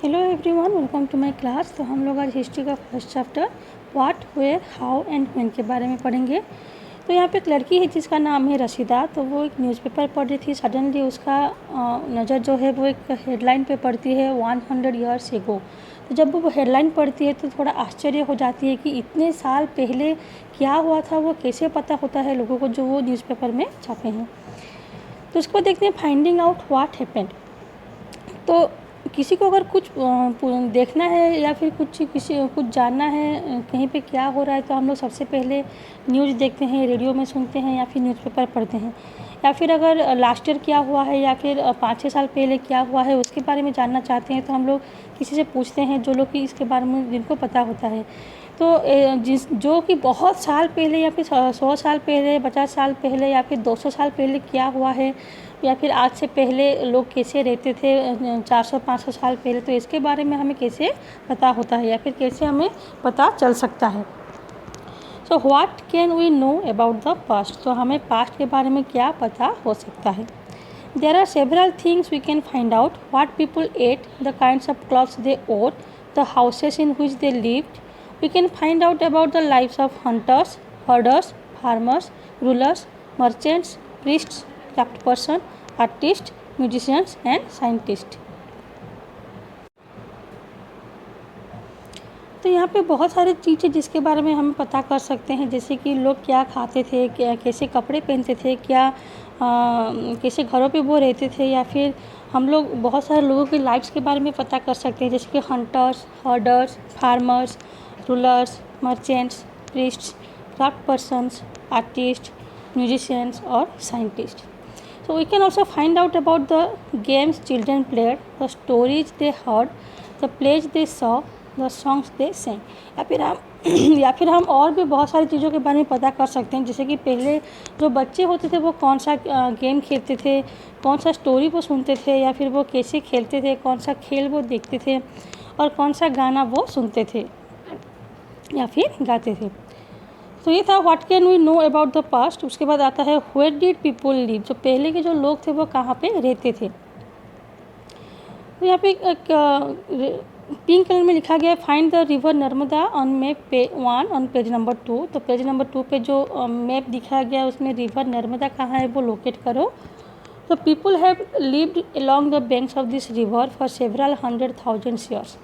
Hello everyone, welcome to my class. तो हम लोग आज हिस्ट्री का first chapter what, where, how and when के बारे में पढ़ेंगे। तो यहाँ पे एक लड़की है जिसका नाम है रशीदा। तो वो एक न्यूज़पेपर पढ़ रही थी। सडनली उसका नज़र जो है वो एक हेडलाइन पे पड़ती है 100 ईयर्स एगो। तो जब वो हेडलाइन पढ़ती है तो थोड़ा आश्चर्य हो जाती है कि इतने साल पहले क्या हुआ था, वो कैसे पता होता है लोगों को जो वो न्यूज़पेपर में छापे हैं। तो उसको देखते हैं फाइंडिंग आउट व्हाट हैपेंड। तो किसी को अगर कुछ देखना है या फिर कुछ जानना है कहीं पे क्या हो रहा है, तो हम लोग सबसे पहले न्यूज़ देखते हैं, रेडियो में सुनते हैं या फिर न्यूज़पेपर पढ़ते हैं। या फिर अगर लास्ट ईयर क्या हुआ है या फिर 5-6 साल पहले क्या हुआ है उसके बारे में जानना चाहते हैं तो हम लोग किसी से पूछते हैं, जो लोग कि इसके बारे में जिनको पता होता है। तो जो कि बहुत साल पहले या फिर 100 साल पहले, 50 साल पहले या फिर 200 साल पहले क्या हुआ है या फिर आज से पहले लोग कैसे रहते थे 400-500 साल पहले, तो इसके बारे में हमें कैसे पता होता है या फिर कैसे हमें पता चल सकता है। So what can we know about the past. तो हमें पास्ट के बारे में क्या पता हो सकता है। There are several things we can find out. What people ate, the kinds of clothes they wore, the houses in which they lived. We can find out about the lives of hunters, herders, farmers, rulers, merchants, priests, craft person, artist, musicians and scientist. तो यहाँ पे बहुत सारी चीज़ें जिसके बारे में हम पता कर सकते हैं, जैसे कि लोग क्या खाते थे, क्या कैसे कपड़े पहनते थे, कैसे घरों पे वो रहते थे, या फिर हम लोग बहुत सारे लोगों की लाइफ्स के बारे में पता कर सकते हैं, जैसे कि hunters, herders, farmers, rulers, merchants, priests, craft persons, artist, musicians और scientist. So we can also find out about the games children played, the stories they heard, the plays they saw, the songs they sang। या फिर हम और भी बहुत सारी चीज़ों के बारे में पता कर सकते हैं, जैसे कि पहले जो बच्चे होते थे वो कौन सा गेम खेलते थे, कौन सा स्टोरी वो सुनते थे, या फिर वो कैसे खेलते थे, कौन सा खेल वो देखते थे और कौन सा गाना वो सुनते थे या फिर गाते थे। तो ये था what can we know about the past. उसके बाद आता है वेयर डिड पीपल लिव। जो पहले के जो लोग थे वो कहाँ पे रहते थे। तो यहाँ पे एक पिंक कलर में लिखा गया है find the river Narmada on map 1 on page number 2। तो पेज नंबर 2 पे जो मैप दिखाया गया है उसमें रिवर नर्मदा कहाँ है वो लोकेट करो। तो people have lived along the banks of this river for several 100,000 years.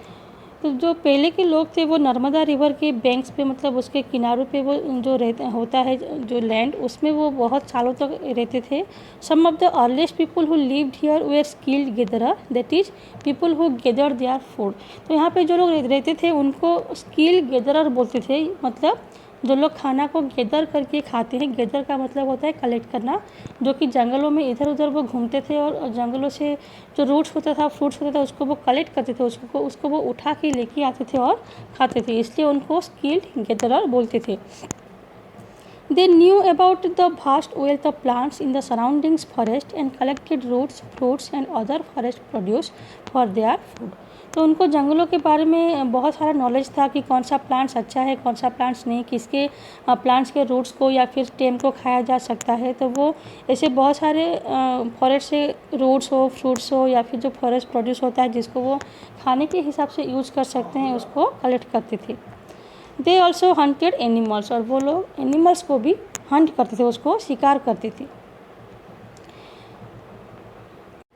तो जो पहले के लोग थे वो नर्मदा रिवर के बैंक्स पे, मतलब उसके किनारों पे वो जो होता है जो लैंड, उसमें वो बहुत सालों तक रहते थे। Some of the earliest people who lived here were skilled gatherer, that is people who gather their food. तो यहाँ पे जो लोग रहते थे उनको स्किल गेदरर बोलते थे, मतलब जो लोग खाना को गेदर करके खाते हैं। गेदर का मतलब होता है कलेक्ट करना, जो कि जंगलों में इधर उधर वो घूमते थे और जंगलों से जो रूट्स होता था, फ्रूट्स होता था, उसको वो कलेक्ट करते थे, उसको वो उठा के लेके आते थे और खाते थे, इसलिए उनको स्किल्ड गेदरर बोलते थे। They knew about the vast wealth of plants in the surroundings forest and collected roots, fruits and other forest produce for their food. तो उनको जंगलों के बारे में बहुत सारा नॉलेज था कि कौन सा प्लांट्स अच्छा है, कौन सा प्लांट्स नहीं, किसके प्लांट्स के रूट्स को या फिर स्टेम को खाया जा सकता है। तो वो ऐसे बहुत सारे फॉरेस्ट से रूट्स हो, फ्रूट्स हो या फिर जो फॉरेस्ट प्रोड्यूस होता है जिसको वो खाने के हिसाब से यूज़ कर सकते हैं, उसको कलेक्ट करते थे। दे ऑल्सो हंटेड एनिमल्स, और वो लोग एनिमल्स को भी हंट करते थे, उसको शिकार करते थे।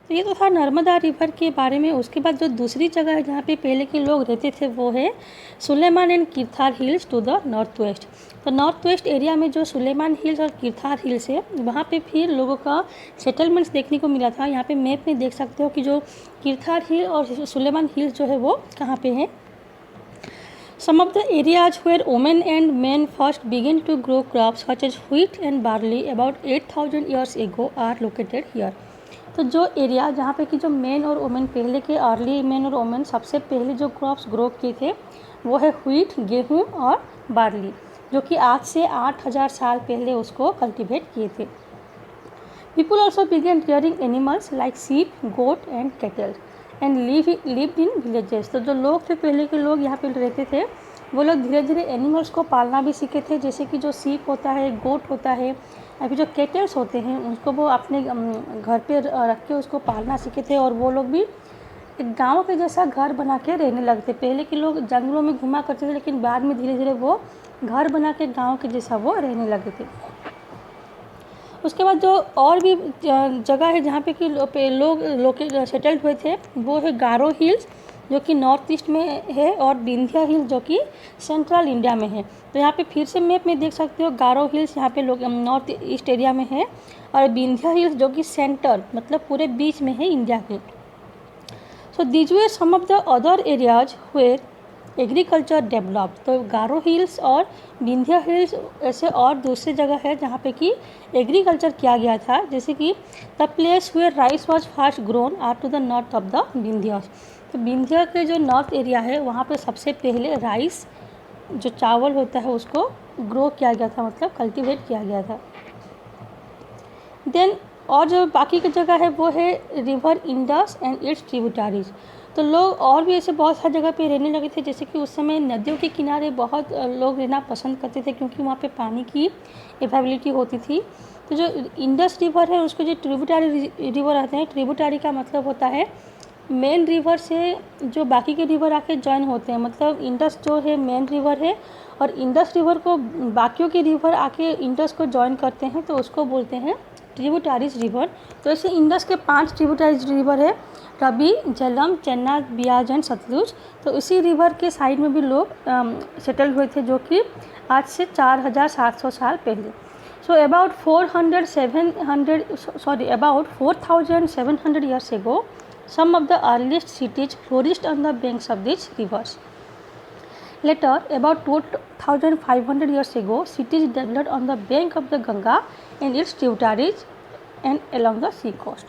तो ये तो था नर्मदा रिवर के बारे में। उसके बाद जो दूसरी जगह है जहाँ पे पहले के लोग रहते थे वो है Sulaiman and Kirthar hills to the north west. तो नॉर्थ वेस्ट एरिया में जो सुलेमान हिल्स और किरथार हिल्स है वहाँ पे फिर लोगों का सेटलमेंट्स देखने को मिला था। यहाँ पे मैप में देख सकते हो कि जो किरथार हिल और सुलेमान हिल्स जो है वो कहाँ पे है। Some of the areas where women and men first began to grow crops such as wheat and barley about 8,000 years ago are located here। तो जो एरिया जहाँ पे कि जो मेन और वुमेन, पहले के अर्ली मेन और वुमेन सबसे पहले जो क्रॉप्स ग्रो किए थे वो है व्हीट, गेहूँ और बार्ली, जो कि आज से 8,000 साल पहले उसको कल्टीवेट किए थे। People also began rearing animals like sheep, goat and cattle and lived in villages. तो जो लोग थे, पहले के लोग यहाँ पे रहते थे, वो लोग धीरे धीरे एनिमल्स को पालना भी सीखे थे, जैसे कि जो शीप होता है, गोट होता है, अभी जो कैटल्स होते हैं उसको वो अपने घर पे रख के उसको पालना सीखे थे। और वो लोग भी एक गांव के जैसा घर बना के रहने लगते। पहले के लोग जंगलों में घुमा करते थे, लेकिन बाद में धीरे धीरे वो घर बना के गांव के जैसा वो रहने लगे थे। उसके बाद जो और भी जगह है जहाँ पे कि लोग सेटल्ड हुए थे, वो है गारो हिल्स जो कि नॉर्थ ईस्ट में है, और विंध्या हिल्स जो कि सेंट्रल इंडिया में है। तो यहाँ पे फिर से मैप में देख सकते हो, गारो हिल्स यहाँ पे लोग नॉर्थ ईस्ट एरिया में है, और विंध्या हिल्स जो कि सेंटर मतलब पूरे बीच में है इंडिया के। So these were some of the other areas where agriculture developed. तो गारो हिल्स और विंध्या हिल्स ऐसे और दूसरी जगह है जहाँ पे कि एग्रीकल्चर किया गया था, जैसे कि the place where rice was first grown are to the north of the Vindhyas. तो विंध्या के जो नॉर्थ एरिया है वहाँ पे सबसे पहले राइस जो चावल होता है उसको ग्रो किया गया था, मतलब कल्टीवेट किया गया था। देन और जो बाकी की जगह है वो है river Indus and it's tributaries. तो लोग और भी ऐसे बहुत सारी जगह पे रहने लगे थे, जैसे कि उस समय नदियों के किनारे बहुत लोग रहना पसंद करते थे, क्योंकि वहाँ पे पानी की अवेलेबिलिटी होती थी। तो जो इंडस रिवर है उसके जो ट्रिब्यूटरी रिवर आते हैं, ट्रिब्यूटरी का मतलब होता है मेन रिवर से जो बाकी के रिवर आके जॉइन होते हैं। मतलब इंडस जो है मेन रिवर है, और इंडस रिवर को बाकियों के रिवर आके इंडस को जॉइन करते हैं, तो उसको बोलते हैं ट्रिब्यूटरीज रिवर। तो ऐसे इंडस के 5 ट्रिब्यूटरीज रिवर है, रवि, झेलम, चेनाब, बियाज एंड सतलुज। तो इसी रिवर के साइड में भी लोग सेटल हुए थे, जो कि आज से 4700 साल पहले। So about 4700 years ago, some of the earliest cities flourished on the banks of these rivers. Later, about 2500 years ago, cities developed on the bank of the Ganga and its tributaries and along the sea coast.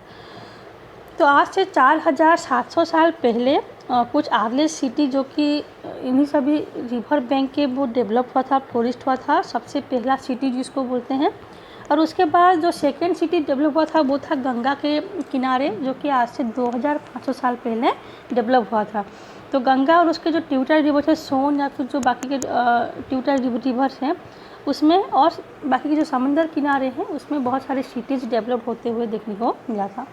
तो आज से 4700 साल पहले कुछ आर्लेस city जो कि इन्हीं सभी रिवर बैंक के वो डेवलप हुआ था, फ्लोरिस्ट हुआ था, सबसे पहला सिटी जिसको बोलते हैं। और उसके बाद जो सेकेंड सिटी डेवलप हुआ था वो था गंगा के किनारे, जो कि आज से 2500 साल पहले डेवलप हुआ था। तो गंगा और उसके जो ट्रिब्यूटरी रिवर है, सोन या फिर जो बाकी के ट्रिब्यूटरी रिवर्स हैं उसमें, और बाकी के जो समंदर किनारे हैं उसमें बहुत सारे सिटीज़ डेवलप होते हुए देखने को मिला था।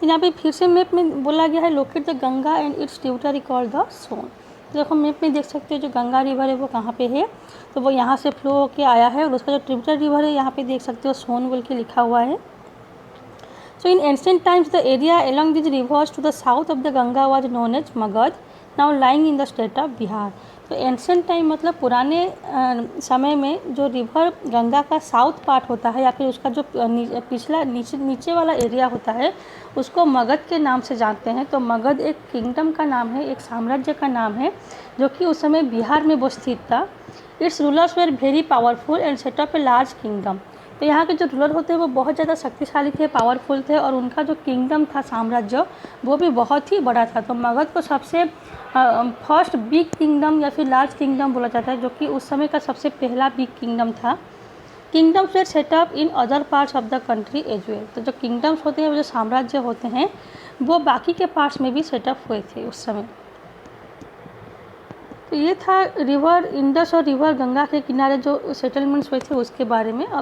यहाँ पे फिर से मैप में बोला गया है locate the Ganga and its tributary called the Son. देखो मैप में देख सकते हो जो गंगा रिवर है वो कहाँ पे है, तो वो यहाँ से फ्लो होके आया है, और उसका जो ट्रिब्यूटरी रिवर है यहाँ पे देख सकते हो सोन बोल के लिखा हुआ है। So in ancient times the area along this rivers to the south of the Ganga was known as Magadha, now lying in the state of Bihar. तो एंशिएंट टाइम मतलब पुराने समय में जो रिवर गंगा का साउथ पार्ट होता है, या फिर उसका जो पिछला नीचे वाला एरिया होता है, उसको मगध के नाम से जानते हैं। तो मगध एक किंगडम का नाम है, एक साम्राज्य का नाम है, जो कि उस समय बिहार में वो स्थित था। It's rulers were very powerful and set up a large kingdom. तो यहाँ के जो रूलर होते हैं वो बहुत ज़्यादा शक्तिशाली थे, पावरफुल थे, और उनका जो किंगडम था, साम्राज्य, वो भी बहुत ही बड़ा था। तो मगध को सबसे फर्स्ट बिग किंगडम या फिर लार्ज किंगडम बोला जाता है, जो कि उस समय का सबसे पहला बिग किंगडम था। Kingdoms were set up in other parts of the country as well. तो जो किंगडम्स होते हैं, जो साम्राज्य होते हैं, वो बाकी के पार्ट्स में भी सेटअप हुए थे उस समय। तो ये था रिवर इंडस और रिवर गंगा के किनारे जो सेटलमेंट्स हुए थे उसके बारे में। अब